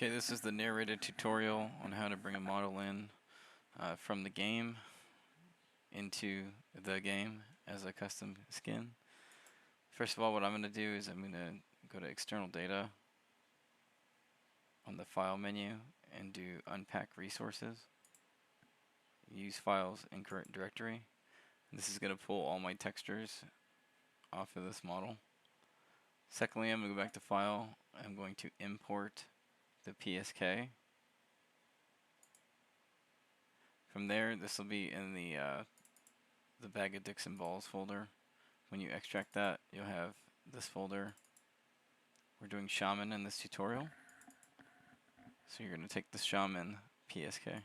Okay, this is the narrated tutorial on how to bring a model in from the game into the game as a custom skin. First of all, what I'm going to do is I'm going to go to external data on the file menu and do unpack resources. Use files in current directory. And this is going to pull all my textures off of this model. Secondly, I'm going to go back to file. I'm going to import the PSK. From there, this will be in the bag of dicks and balls folder. When you extract that, you'll have this folder. We're doing shaman in this tutorial, so you're going to take the shaman PSK.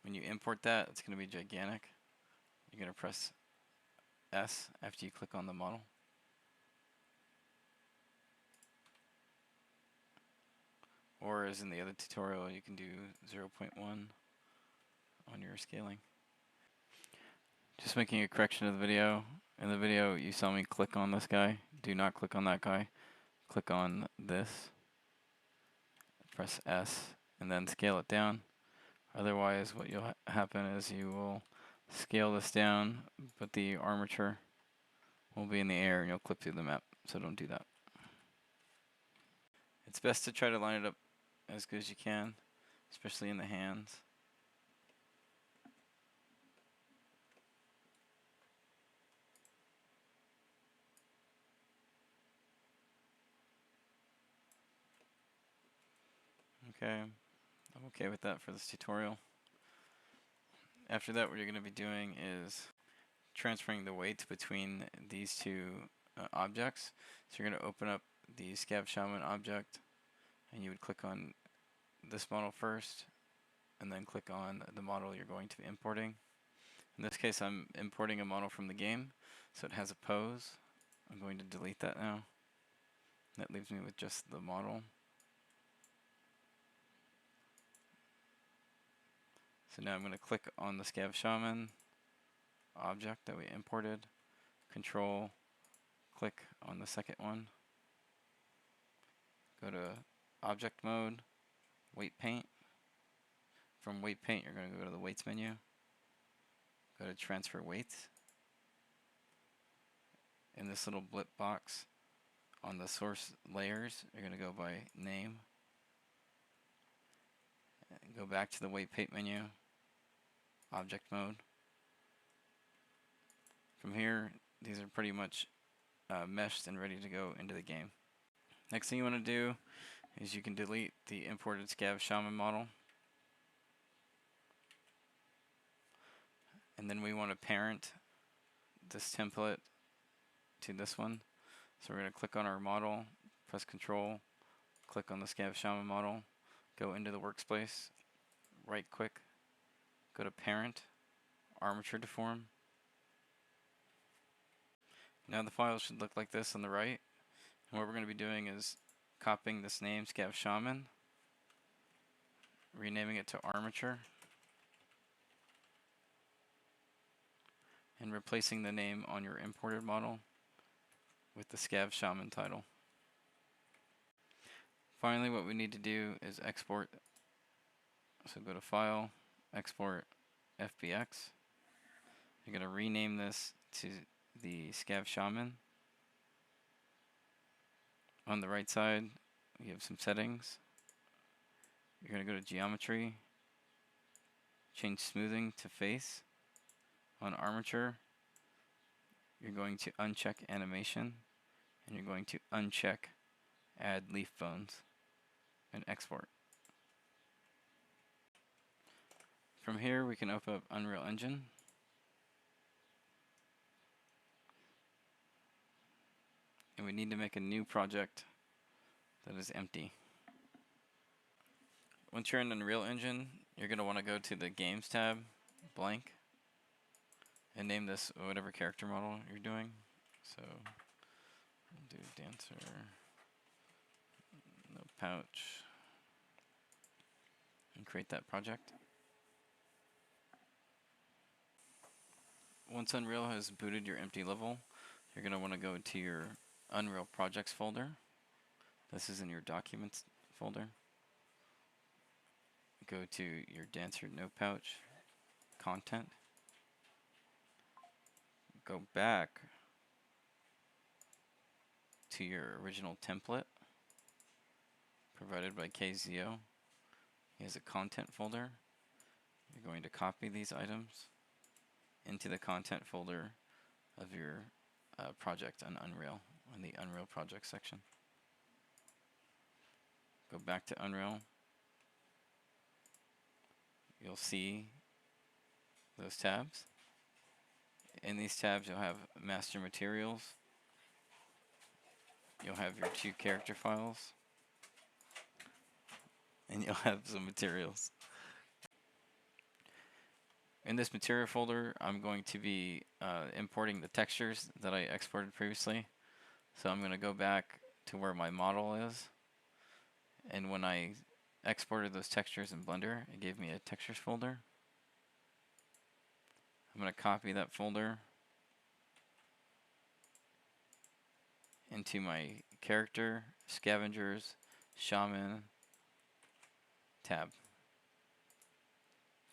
When you import that, it's going to be gigantic. You're going to press S after you click on the model. Or as in the other tutorial, you can do 0.1 on your scaling. Just making a correction of the video. In the video, you saw me click on this guy. Do not click on that guy. Click on this. Press S and then scale it down. Otherwise, what will happen is you will scale this down, but the armature will be in the air and you'll clip through the map. So don't do that. It's best to try to line it up as good as you can, especially in the hands. Okay, I'm okay with that for this tutorial. After that, what you're going to be doing is transferring the weights between these two objects. So you're going to open up the Scav Shaman object, and you would click on this model first, and then click on the model you're going to be importing. In this case, I'm importing a model from the game, so it has a pose. I'm going to delete that now. That leaves me with just the model. So now I'm going to click on the Scav Shaman object that we imported. Control, click on the second one. Go to Object Mode, Weight Paint. From Weight Paint, you're going to go to the Weights menu. Go to Transfer Weights. In this little blip box on the source layers, you're going to go by name. Go back to the Weight Paint menu. Object Mode. From here, these are pretty much meshed and ready to go into the game. Next thing you want to do is you can delete the imported Scav Shaman model. And then we want to parent this template to this one. So we're going to click on our model, press Control, click on the Scav Shaman model, go into the workspace, right click, go to Parent, Armature Deform. Now the file should look like this on the right. And what we're going to be doing is copying this name, Scav Shaman, renaming it to Armature, and replacing the name on your imported model with the Scav Shaman title. Finally, what we need to do is export. So go to File, Export FBX. You're going to rename this to the Scav Shaman. On the right side, you have some settings. You're going to go to Geometry, change Smoothing to Face. On Armature, you're going to uncheck Animation, and you're going to uncheck Add Leaf Bones, and export. From here, we can open up Unreal Engine. And we need to make a new project that is empty. Once you're in Unreal Engine, you're going to want to go to the Games tab, blank, and name this whatever character model you're doing. So, we'll do Dancer, no pouch, and create that project. Once Unreal has booted your empty level, you're going to want to go to your Unreal Projects folder, This is in your documents folder. Go to your Dancer note pouch, content. Go back to your original template provided by KZO. Here's a content folder. You're going to copy these items into the content folder of your project on Unreal, in the Unreal project section. Go back to Unreal. You'll see those tabs. In these tabs, you'll have master materials. You'll have your 2 character files. And you'll have some materials. In this material folder, I'm going to be importing the textures that I exported previously. So I'm going to go back to where my model is. And when I exported those textures in Blender, it gave me a textures folder. I'm going to copy that folder into my character, scavengers, shaman tab.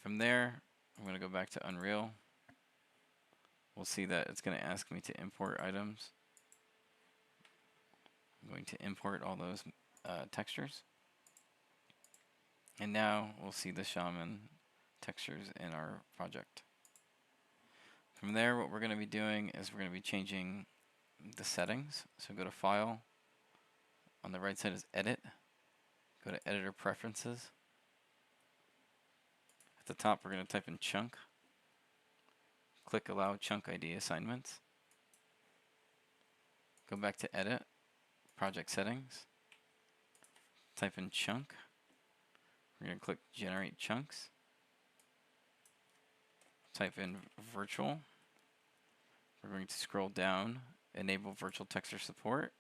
From there, I'm going to go back to Unreal. We'll see that it's going to ask me to import items. I'm going to import all those textures. And now we'll see the shaman textures in our project. From there, what we're going to be doing is we're going to be changing the settings. So go to File. On the right side is Edit. Go to Editor Preferences. At the top, we're going to type in Chunk. Click Allow Chunk ID Assignments. Go back to Edit, Project Settings. Type in Chunk. We're going to click Generate Chunks. Type in Virtual. We're going to scroll down, Enable Virtual Texture Support,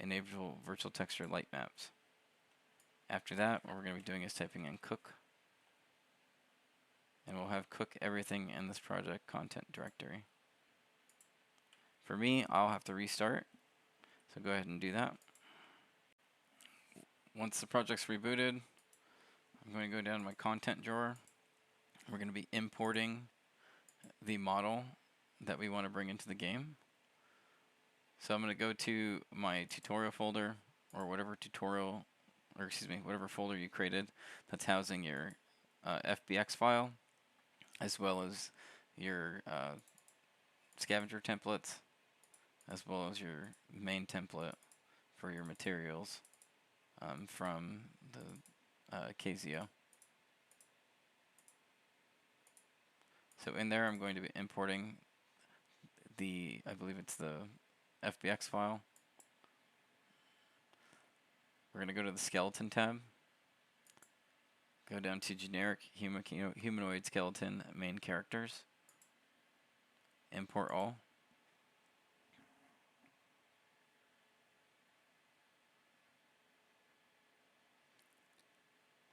Enable Virtual Texture Light Maps. After that, what we're going to be doing is typing in Cook. And we'll have Cook everything in this project content directory. For me, I'll have to restart. So go ahead and do that. Once the project's rebooted, I'm going to go down to my content drawer. We're going to be importing the model that we want to bring into the game. So I'm going to go to my tutorial folder, or whatever whatever folder you created that's housing your FBX file, as well as your scavenger templates, as well as your main template for your materials from the KZO. So in there, I'm going to be importing I believe it's the FBX file. We're going to go to the skeleton tab. Go down to generic humanoid skeleton main characters. Import all.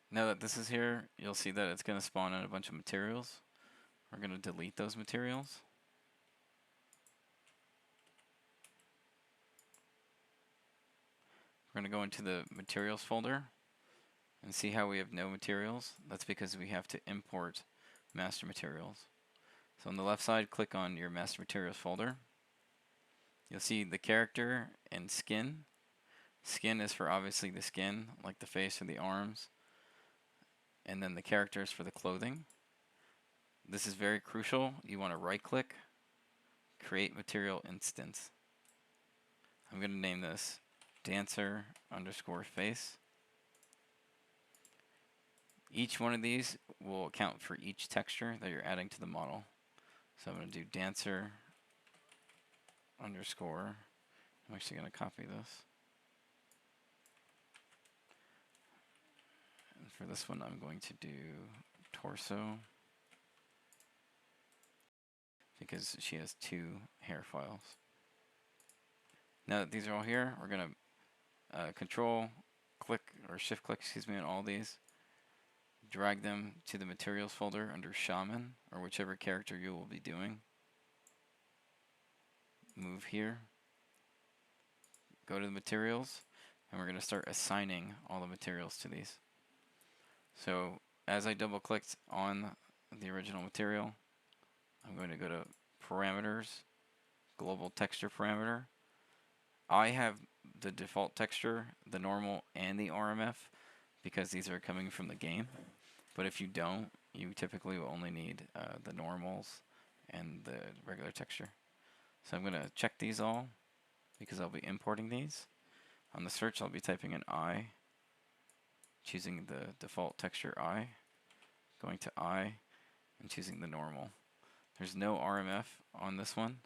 Now that this is here, you'll see that it's going to spawn in a bunch of materials. We're going to delete those materials. We're going to go into the materials folder and see how we have no materials. That's because we have to import master materials. So on the left side, click on your master materials folder. You'll see the character and skin. Skin is for obviously the skin, like the face or the arms. And then the characters for the clothing. This is very crucial. You want to right click, create material instance. I'm going to name this dancer_face. Each one of these will account for each texture that you're adding to the model. So I'm going to do dancer_. I'm actually going to copy this. And for this one, I'm going to do torso, because she has 2 hair files. Now that these are all here, we're going to shift click on all these. Drag them to the materials folder under shaman, or whichever character you will be doing. Move here. Go to the materials. and we're going to start assigning all the materials to these. So as I double clicked on the original material, I'm going to go to parameters, global texture parameter. I have the default texture, the normal, and the RMF because these are coming from the game. But if you don't, you typically will only need the normals and the regular texture. So I'm going to check these all because I'll be importing these. On the search, I'll be typing in I, choosing the default texture I, going to I, and choosing the normal. There's no RMF on this one,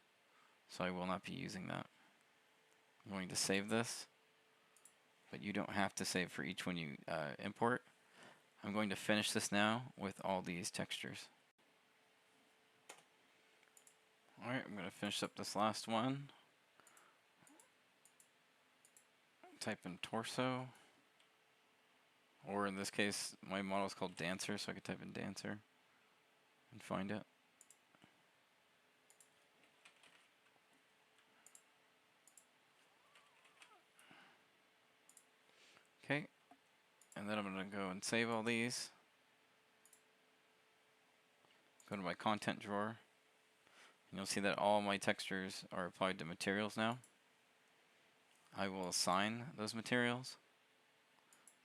so I will not be using that. I'm going to save this, but you don't have to save for each one you import. I'm going to finish this now with all these textures. Alright, I'm going to finish up this last one. Type in torso, or in this case, my model is called dancer, so I could type in dancer and find it. Okay, and then I'm going to go and save all these. Go to my content drawer, and you'll see that all my textures are applied to materials now. I will assign those materials.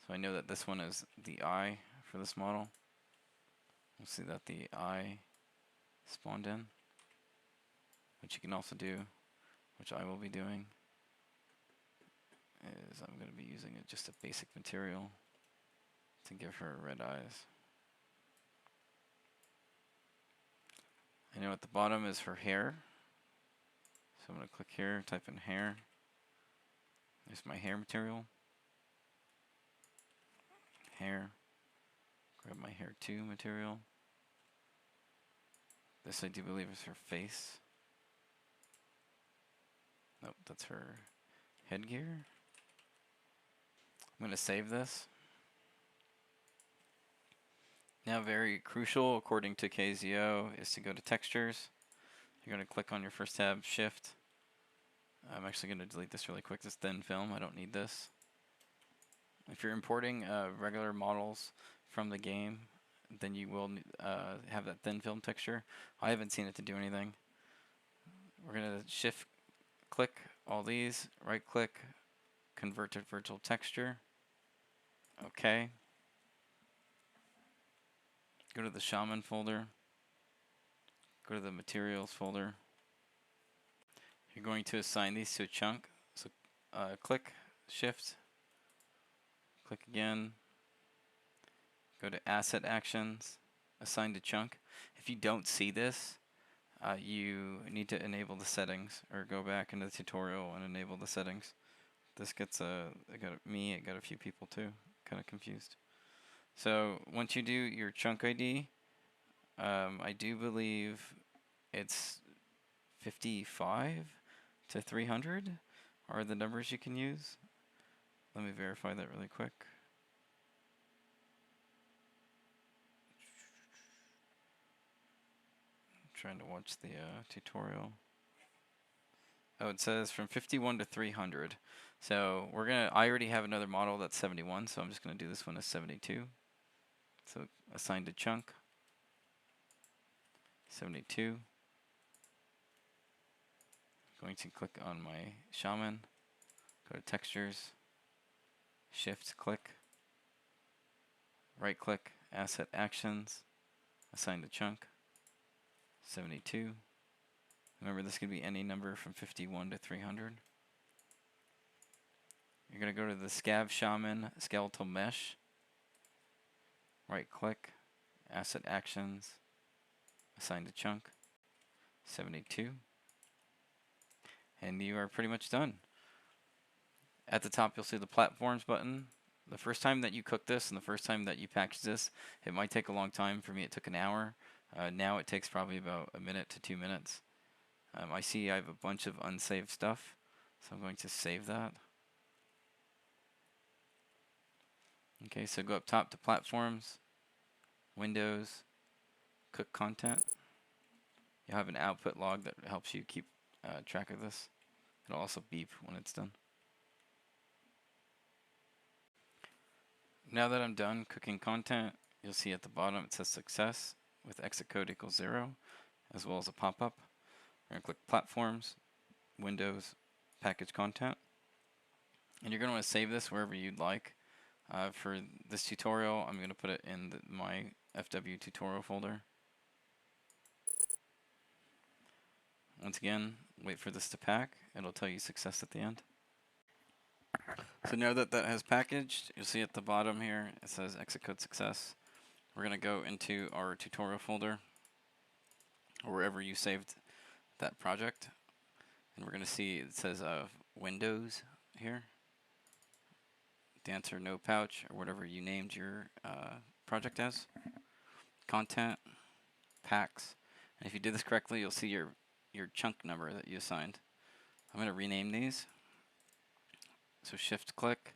So I know that this one is the eye for this model. You'll see that the eye spawned in, which you can also do, which I will be doing, is I'm going to be using just a basic material to give her red eyes. I know at the bottom is her hair, so I'm going to click here, type in hair. There's my hair material. Hair. Grab my hair 2 material. This I do believe is her face. Nope, that's her headgear. I'm going to save this. Now very crucial according to KZO is to go to textures. You're going to click on your first tab, shift. I'm actually going to delete this really quick, this thin film, I don't need this. If you're importing regular models from the game, then you will have that thin film texture. I haven't seen it to do anything. We're going to shift click all these, right click, convert to virtual texture. Okay. Go to the shaman folder. Go to the materials folder. You're going to assign these to a chunk. So click, shift, click again. Go to asset actions, assign to chunk. If you don't see this, you need to enable the settings or go back into the tutorial and enable the settings. This gets it got a few people too, kind of confused. So once you do your chunk ID, I do believe it's 55 to 300 are the numbers you can use. Let me verify that really quick. Trying to watch the tutorial. Oh, it says from 51 to 300. So I already have another model that's 71, so I'm just gonna do this one as 72. So assign to chunk, 72. Going to click on my shaman, go to textures, shift click, right click, asset actions, assign to chunk, 72. Remember, this could be any number from 51 to 300. You're going to go to the Scav Shaman Skeletal Mesh. Right click, Asset Actions, assign to chunk, 72. And you are pretty much done. At the top, you'll see the Platforms button. The first time that you cook this and the first time that you package this, it might take a long time. For me, it took an hour. Now it takes probably about a minute to 2 minutes. I see I have a bunch of unsaved stuff, so I'm going to save that. Okay, so go up top to Platforms, Windows, Cook Content. You'll have an output log that helps you keep track of this. It'll also beep when it's done. Now that I'm done cooking content, you'll see at the bottom it says success with exit code equals 0, as well as a pop-up. We're going to click platforms, Windows, package content. And you're going to want to save this wherever you'd like. For this tutorial, I'm going to put it in my FGMTutorial folder. Once again, wait for this to pack. It'll tell you success at the end. So now that that has packaged, you'll see at the bottom here, it says exit code success. We're going to go into our tutorial folder, or wherever you saved that project. And we're going to see it says Windows here. Dancer no pouch, or whatever you named your project as. Content, packs. And if you did this correctly, you'll see your chunk number that you assigned. I'm going to rename these. So shift click,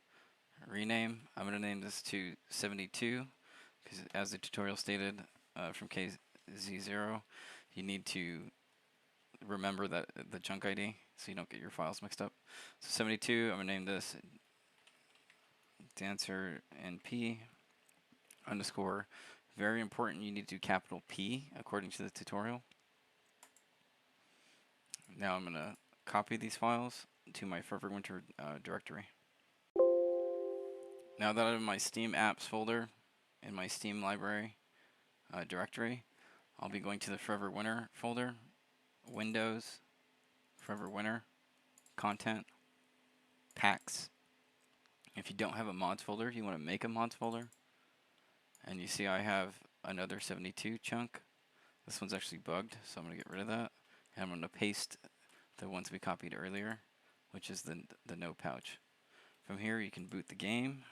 rename. I'm going to name this to 72 because as the tutorial stated from KZ0, you need to remember that the chunk ID so you don't get your files mixed up. So 72, I'm going to name this dancer np underscore. Very important, you need to do capital P according to the tutorial. Now I'm going to copy these files to my Forever Winter directory. Now that I'm in my Steam apps folder, in my Steam library directory, I'll be going to the Forever Winter folder, Windows, Forever Winter, Content, Packs. If you don't have a mods folder, you want to make a mods folder. And you see I have another 72 chunk. This one's actually bugged, so I'm going to get rid of that. And I'm going to paste the ones we copied earlier, which is the no pouch. From here you can boot the game.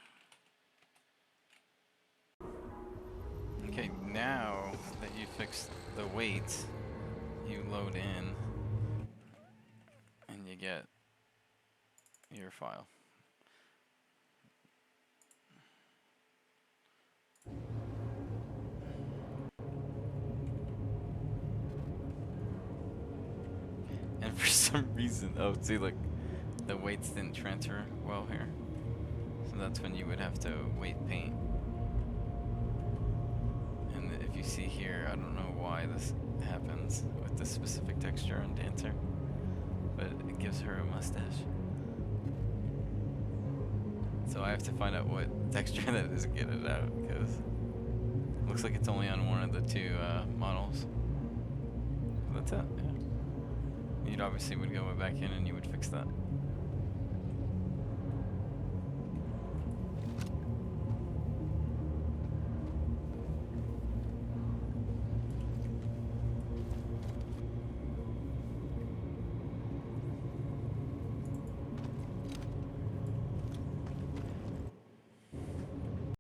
Okay, now that you fixed the weights, you load in and you get your file. And for some reason, oh, see, look, the weights didn't transfer well here. So that's when you would have to weight paint. And if you see here, I don't know why this happens with this specific texture on Dancer, but it gives her a mustache. So I have to find out what texture that is and get it out, because it looks like it's only on one of the two models. That's it, yeah. You'd obviously would go back in and you would fix that.